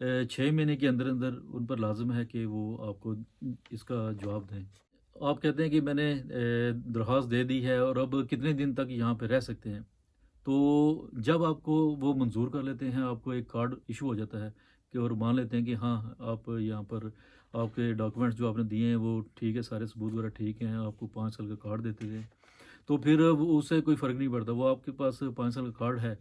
6 مہینے کے اندر اندر ان پر لازم ہے کہ وہ آپ کو اس کا جواب دیں۔ آپ کہتے ہیں کہ میں نے درخواست دے دی ہے اور اب کتنے دن تک یہاں پہ رہ سکتے ہیں؟ تو جب آپ کو وہ منظور کر لیتے ہیں، آپ کو ایک کارڈ ایشو ہو جاتا ہے کہ اور مان لیتے ہیں کہ ہاں، آپ یہاں پر آپ کے ڈاکومنٹس جو آپ نے دیے ہیں وہ ٹھیک ہے، سارے ثبوت وغیرہ ٹھیک ہیں، آپ کو 5 سال کا کارڈ دیتے تھے، تو پھر اس سے کوئی فرق نہیں پڑتا، وہ آپ کے پاس 5 سال کا کارڈ ہے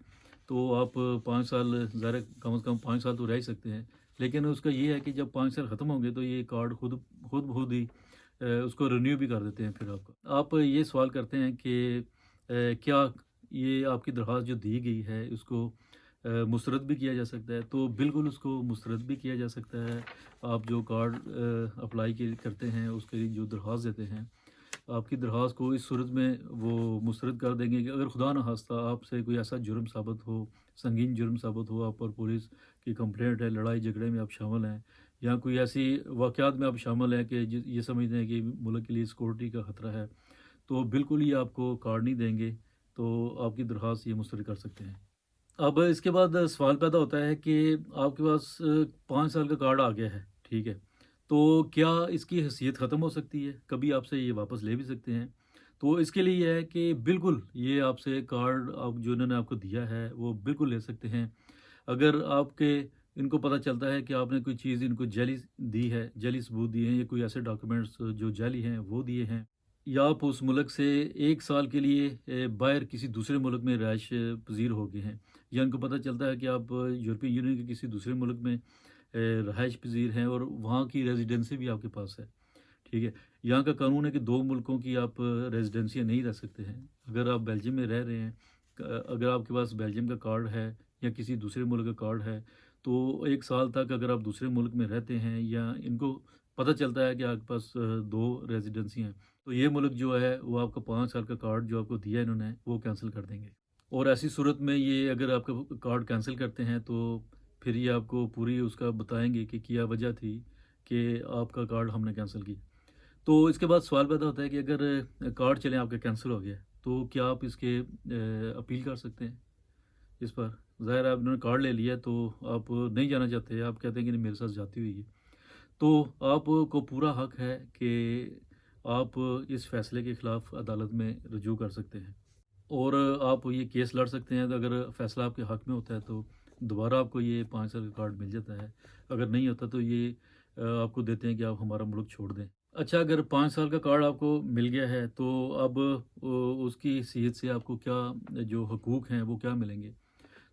تو آپ 5 سال ظاہر ہے، کم از کم 5 سال تو رہ ہی سکتے ہیں، لیکن اس کا یہ ہے کہ جب 5 سال ختم ہوں گے تو یہ کارڈ خود بخود ہی اس کو رینیو بھی کر دیتے ہیں پھر آپ یہ سوال کرتے ہیں کہ کیا یہ آپ کی درخواست جو دی گئی ہے اس کو مسترد بھی کیا جا سکتا ہے؟ تو بالکل اس کو مسترد بھی کیا جا سکتا ہے۔ آپ جو کارڈ اپلائی کرتے ہیں، اس کے لیے جو درخواست دیتے ہیں، آپ کی درخواست کو اس صورت میں وہ مسترد کر دیں گے کہ اگر خدا نخواستہ آپ سے کوئی ایسا جرم ثابت ہو، سنگین جرم ثابت ہو، آپ پر پولیس کی کمپلینٹ ہے، لڑائی جھگڑے میں آپ شامل ہیں، یا کوئی ایسی واقعات میں آپ شامل ہیں کہ یہ سمجھتے ہیں کہ ملک کے لیے سیکورٹی کا خطرہ ہے، تو بالکل ہی آپ کو کارڈ نہیں دیں گے، تو آپ کی درخواست یہ مسترد کر سکتے ہیں۔ اب اس کے بعد سوال پیدا ہوتا ہے کہ آپ کے پاس 5 سال کا کارڈ آ گیا ہے، ٹھیک ہے، تو کیا اس کی حیثیت ختم ہو سکتی ہے؟ کبھی آپ سے یہ واپس لے بھی سکتے ہیں؟ تو اس کے لیے یہ ہے کہ بالکل یہ آپ سے کارڈ جو انہوں نے آپ کو دیا ہے وہ بالکل لے سکتے ہیں۔ اگر آپ کے ان کو پتہ چلتا ہے کہ آپ نے کوئی چیز ان کو جعلی دی ہے، جعلی ثبوت دیے ہیں، یا کوئی ایسے ڈاکومنٹس جو جعلی ہیں وہ دیے ہیں، یا آپ اس ملک سے 1 سال کے لیے باہر کسی دوسرے ملک میں رہائش پذیر ہو گئے ہیں، یا ان کو پتہ چلتا ہے کہ آپ یورپی یونین کے کسی دوسرے ملک میں رہائش پذیر ہیں اور وہاں کی ریزیڈنسی بھی آپ کے پاس ہے، ٹھیک ہے۔ یہاں کا قانون ہے کہ 2 ملکوں کی آپ ریزیڈنسیاں نہیں رہ سکتے ہیں۔ اگر آپ بیلجیم میں رہ رہے ہیں، اگر آپ کے پاس بیلجیم کا کارڈ ہے یا کسی دوسرے ملک کا کارڈ ہے، تو 1 سال تک اگر آپ دوسرے ملک میں رہتے ہیں یا ان کو پتہ چلتا ہے کہ آپ کے پاس 2 ریزیڈنسی ہیں، تو یہ ملک جو ہے وہ آپ کا 5 سال کا کارڈ جو آپ کو دیا انہوں نے وہ کینسل کر دیں گے۔ اور ایسی صورت میں یہ اگر آپ کا کارڈ کینسل کرتے ہیں تو پھر یہ آپ کو پوری اس کا بتائیں گے کہ کیا وجہ تھی کہ آپ کا کارڈ ہم نے کینسل کی۔ تو اس کے بعد سوال پیدا ہوتا ہے کہ اگر کارڈ چلیں آپ کا کینسل ہو گیا تو کیا آپ اس کے اپیل کر سکتے ہیں اس پر؟ ظاہر ہے آپ نے کارڈ لے لیا تو آپ نہیں جانا چاہتے، آپ کہتے ہیں کہ نہیں میرے ساتھ جاتی ہوئی ہے، تو آپ کو پورا حق ہے کہ آپ اس فیصلے کے خلاف عدالت میں رجوع کر سکتے ہیں، اور آپ یہ کیس لڑ سکتے ہیں۔ تو اگر فیصلہ آپ کے حق میں ہوتا ہے تو دوبارہ آپ کو یہ 5 سال کا کارڈ مل جاتا ہے، اگر نہیں ہوتا تو یہ آپ کو دیتے ہیں کہ آپ ہمارا ملک چھوڑ دیں۔ اچھا، اگر 5 سال کا کارڈ آپ کو مل گیا ہے تو اب اس کی حیثیت سے آپ کو کیا جو حقوق ہیں وہ کیا ملیں گے؟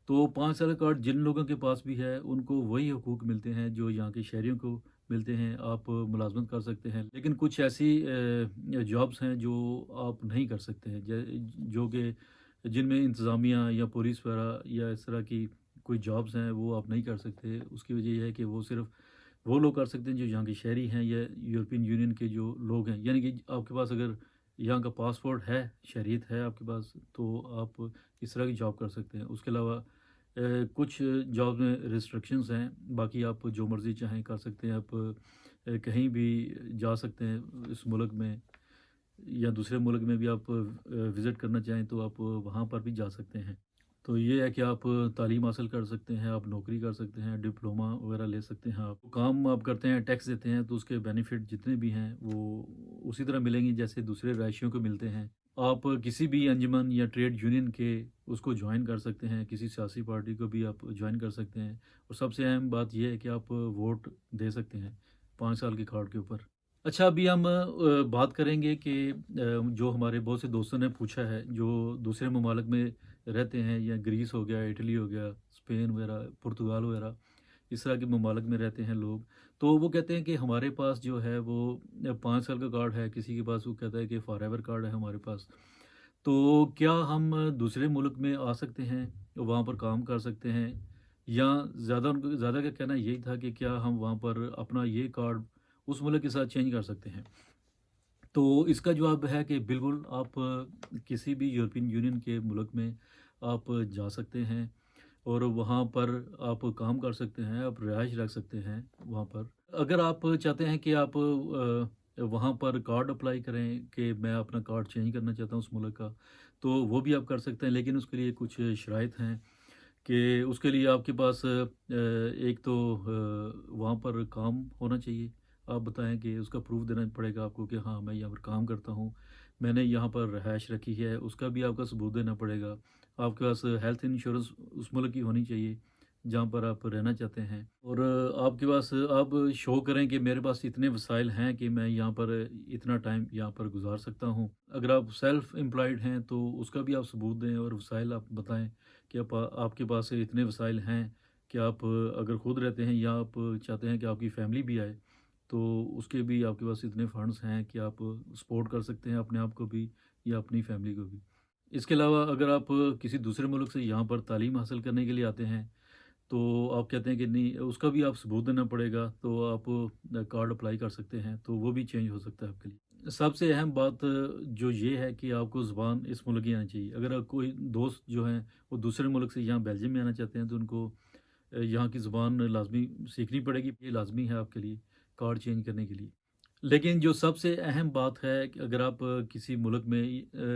تو 5 سال کا کارڈ جن لوگوں کے پاس بھی ہے ان کو وہی حقوق ملتے ہیں جو یہاں کے شہریوں کو ملتے ہیں۔ آپ ملازمت کر سکتے ہیں، لیکن کچھ ایسی جابس ہیں جو آپ نہیں کر سکتے ہیں، جو کہ جن میں انتظامیہ یا پولیس وغیرہ یا اس طرح کی کوئی جابس ہیں وہ آپ نہیں کر سکتے۔ اس کی وجہ یہ ہے کہ وہ صرف وہ لوگ کر سکتے ہیں جو یہاں کے شہری ہیں یا یورپین یونین کے جو لوگ ہیں، یعنی کہ آپ کے پاس اگر یہاں کا پاسپورٹ ہے، شہریت ہے آپ کے پاس، تو آپ اس طرح کی جاب کر سکتے ہیں۔ اس کے علاوہ کچھ جاب میں ریسٹرکشنز ہیں، باقی آپ جو مرضی چاہیں کر سکتے ہیں۔ آپ کہیں بھی جا سکتے ہیں اس ملک میں، یا دوسرے ملک میں بھی آپ وزٹ کرنا چاہیں تو آپ وہاں پر بھی جا سکتے ہیں۔ تو یہ ہے کہ آپ تعلیم حاصل کر سکتے ہیں، آپ نوکری کر سکتے ہیں، ڈپلومہ وغیرہ لے سکتے ہیں، آپ کام آپ کرتے ہیں، ٹیکس دیتے ہیں، تو اس کے بینیفٹ جتنے بھی ہیں وہ اسی طرح ملیں گے جیسے دوسرے رہائشیوں کو ملتے ہیں۔ آپ کسی بھی انجمن یا ٹریڈ یونین کے اس کو جوائن کر سکتے ہیں، کسی سیاسی پارٹی کو بھی آپ جوائن کر سکتے ہیں، اور سب سے اہم بات یہ ہے کہ آپ ووٹ دے سکتے ہیں 5 سال کے کارڈ کے اوپر۔ اچھا، ابھی ہم بات کریں گے کہ جو ہمارے بہت سے دوستوں نے پوچھا ہے جو دوسرے ممالک میں رہتے ہیں، یا گریس ہو گیا، اٹلی ہو گیا، اسپین وغیرہ، پرتگال وغیرہ، اس طرح کے ممالک میں رہتے ہیں لوگ، تو وہ کہتے ہیں کہ ہمارے پاس جو ہے وہ 5 سال کا کارڈ ہے، کسی کے پاس وہ کہتا ہے کہ فار ایور کارڈ ہے ہمارے پاس، تو کیا ہم دوسرے ملک میں آ سکتے ہیں، وہاں پر کام کر سکتے ہیں، یا زیادہ کا کہنا یہی تھا کہ کیا ہم وہاں پر اپنا یہ کارڈ اس ملک کے ساتھ چینج کر سکتے ہیں؟ تو اس کا جواب ہے کہ بالکل آپ کسی بھی یورپین یونین کے ملک میں آپ جا سکتے ہیں، اور وہاں پر آپ کام کر سکتے ہیں، آپ رہائش رکھ سکتے ہیں وہاں پر۔ اگر آپ چاہتے ہیں کہ آپ وہاں پر کارڈ اپلائی کریں کہ میں اپنا کارڈ چینج کرنا چاہتا ہوں اس ملک کا، تو وہ بھی آپ کر سکتے ہیں، لیکن اس کے لیے کچھ شرائط ہیں کہ اس کے لیے آپ کے پاس ایک تو وہاں پر کام ہونا چاہیے۔ آپ بتائیں کہ اس کا پروف دینا پڑے گا آپ کو کہ ہاں میں یہاں پر کام کرتا ہوں، میں نے یہاں پر رہائش رکھی ہے، اس کا بھی آپ کا ثبوت دینا پڑے گا۔ آپ کے پاس ہیلتھ انشورنس اس ملک کی ہونی چاہیے جہاں پر آپ رہنا چاہتے ہیں، اور آپ کے پاس آپ شو کریں کہ میرے پاس اتنے وسائل ہیں کہ میں یہاں پر اتنا ٹائم یہاں پر گزار سکتا ہوں۔ اگر آپ سیلف امپلائڈ ہیں تو اس کا بھی آپ ثبوت دیں اور وسائل آپ بتائیں کہ آپ کے پاس اتنے وسائل ہیں کہ آپ اگر خود رہتے ہیں یا آپ چاہتے ہیں کہ آپ کی فیملی بھی آئے تو اس کے بھی آپ کے پاس اتنے فنڈز ہیں کہ آپ سپورٹ کر سکتے ہیں اپنے آپ کو بھی یا اپنی فیملی کو بھی۔ اس کے علاوہ اگر آپ کسی دوسرے ملک سے یہاں پر تعلیم حاصل کرنے کے لیے آتے ہیں تو آپ کہتے ہیں کہ نہیں اس کا بھی آپ ثبوت دینا پڑے گا، تو آپ کارڈ اپلائی کر سکتے ہیں، تو وہ بھی چینج ہو سکتا ہے آپ کے لیے۔ سب سے اہم بات جو یہ ہے کہ آپ کو زبان اس ملک کی آنی چاہیے۔ اگر کوئی دوست جو ہیں وہ دوسرے ملک سے یہاں بیلجیم میں آنا چاہتے ہیں تو ان کو یہاں کی زبان لازمی سیکھنی پڑے گی، یہ لازمی ہے آپ کے لیے کارڈ چینج کرنے کے لیے۔ لیکن جو سب سے اہم بات ہے کہ اگر آپ کسی ملک میں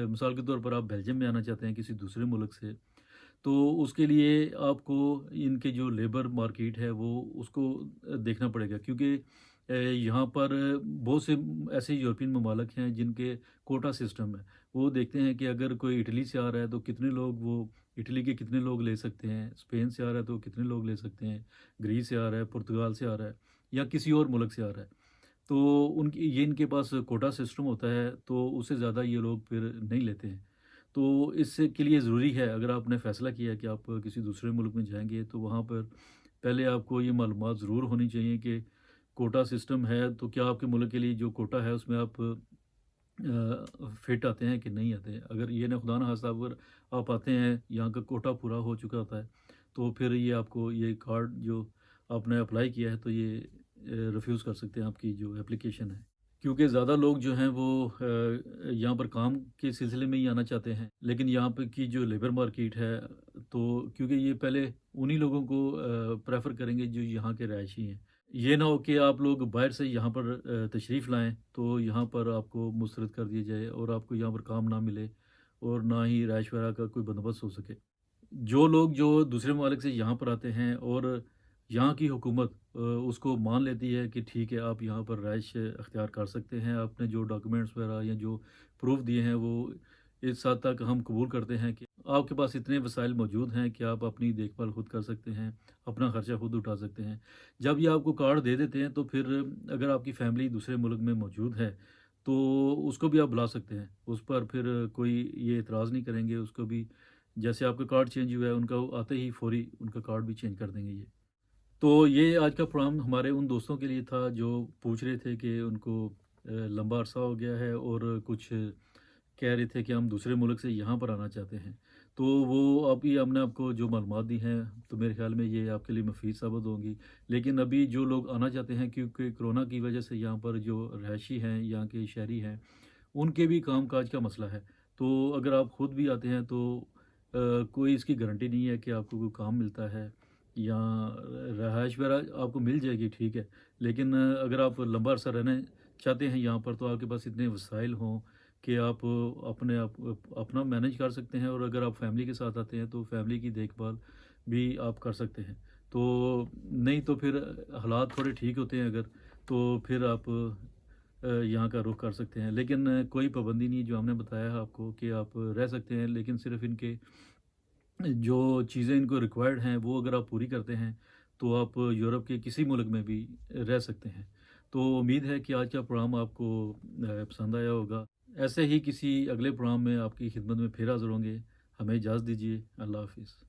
مثال کے طور پر آپ بیلجیم میں آنا چاہتے ہیں کسی دوسرے ملک سے، تو اس کے لیے آپ کو ان کے جو لیبر مارکیٹ ہے وہ اس کو دیکھنا پڑے گا، کیونکہ یہاں پر بہت سے ایسے یورپین ممالک ہیں جن کے کوٹا سسٹم ہے۔ وہ دیکھتے ہیں کہ اگر کوئی اٹلی سے آ رہا ہے تو کتنے لوگ وہ اٹلی کے کتنے لوگ لے سکتے ہیں، اسپین سے آ رہا ہے تو کتنے لوگ لے سکتے ہیں، گریس سے آ رہا ہے، پرتگال سے آ رہا ہے یا کسی اور ملک سے آ رہا ہے، تو ان کے پاس کوٹا سسٹم ہوتا ہے تو اس سے زیادہ یہ لوگ پھر نہیں لیتے ہیں۔ تو اس سے کے لیے ضروری ہے اگر آپ نے فیصلہ کیا ہے کہ آپ کسی دوسرے ملک میں جائیں گے تو وہاں پر پہلے آپ کو یہ معلومات ضرور ہونی چاہیے کہ کوٹا سسٹم ہے تو کیا آپ کے ملک کے لیے جو کوٹا ہے اس میں آپ فٹ آتے ہیں کہ نہیں آتے ہیں۔ اگر یہ نہ خدا نہ خواستہ اگر آپ آتے ہیں یہاں کا کوٹا پورا ہو چکا ہوتا ہے تو پھر یہ آپ کو یہ کارڈ جو آپ نے اپلائی کیا ہے تو یہ ریفیوز کر سکتے ہیں آپ کی جو اپلیکیشن ہے، کیونکہ زیادہ لوگ جو ہیں وہ یہاں پر کام کے سلسلے میں ہی آنا چاہتے ہیں، لیکن یہاں پہ کی جو لیبر مارکیٹ ہے تو کیونکہ یہ پہلے انہی لوگوں کو پریفر کریں گے جو یہاں کے رہائشی ہیں۔ یہ نہ ہو کہ آپ لوگ باہر سے یہاں پر تشریف لائیں تو یہاں پر آپ کو مسترد کر دیا جائے اور آپ کو یہاں پر کام نہ ملے اور نہ ہی رہائش وغیرہ کا کوئی بندوبست ہو سکے۔ جو لوگ جو دوسرے ممالک سے یہاں پر آتے ہیں اور یہاں کی حکومت اس کو مان لیتی ہے کہ ٹھیک ہے آپ یہاں پر رہائش اختیار کر سکتے ہیں، آپ نے جو ڈاکومنٹس وغیرہ یا جو پروف دیے ہیں وہ اس حد تک ہم قبول کرتے ہیں کہ آپ کے پاس اتنے وسائل موجود ہیں کہ آپ اپنی دیکھ بھال خود کر سکتے ہیں، اپنا خرچہ خود اٹھا سکتے ہیں۔ جب یہ آپ کو کارڈ دے دیتے ہیں تو پھر اگر آپ کی فیملی دوسرے ملک میں موجود ہے تو اس کو بھی آپ بلا سکتے ہیں، اس پر پھر کوئی یہ اعتراض نہیں کریں گے، اس کو بھی جیسے آپ کا کارڈ چینج ہوا ہے ان کا آتے ہی فوری ان کا کارڈ بھی چینج کر دیں گے یہ۔ تو یہ آج کا پروگرام ہمارے ان دوستوں کے لیے تھا جو پوچھ رہے تھے کہ ان کو لمبا عرصہ ہو گیا ہے اور کچھ کہہ رہے تھے کہ ہم دوسرے ملک سے یہاں پر آنا چاہتے ہیں، تو وہ ابھی ہم نے آپ کو جو معلومات دی ہیں تو میرے خیال میں یہ آپ کے لیے مفید ثابت ہوں گی۔ لیکن ابھی جو لوگ آنا چاہتے ہیں کیونکہ کرونا کی وجہ سے یہاں پر جو رہائشی ہیں یہاں کے شہری ہیں ان کے بھی کام کاج کا مسئلہ ہے، تو اگر آپ خود بھی آتے ہیں تو کوئی اس کی گارنٹی نہیں ہے کہ آپ کو کوئی کام ملتا ہے یا رہائش وغیرہ آپ کو مل جائے گی ٹھیک ہے، لیکن اگر آپ لمبا عرصہ رہنا چاہتے ہیں یہاں پر تو آپ کے پاس اتنے وسائل ہوں کہ آپ اپنا مینیج کر سکتے ہیں، اور اگر آپ فیملی کے ساتھ آتے ہیں تو فیملی کی دیکھ بھال بھی آپ کر سکتے ہیں۔ تو نہیں تو پھر حالات تھوڑے ٹھیک ہوتے ہیں اگر تو پھر آپ یہاں کا رخ کر سکتے ہیں، لیکن کوئی پابندی نہیں جو ہم نے بتایا ہے آپ کو کہ آپ رہ سکتے ہیں، لیکن صرف ان کے جو چیزیں ان کو ریکوائرڈ ہیں وہ اگر آپ پوری کرتے ہیں تو آپ یورپ کے کسی ملک میں بھی رہ سکتے ہیں۔ تو امید ہے کہ آج کا پروگرام آپ کو پسند آیا ہوگا۔ ایسے ہی کسی اگلے پروگرام میں آپ کی خدمت میں پھر حاضر ہوں گے۔ ہمیں اجازت دیجیے۔ اللہ حافظ۔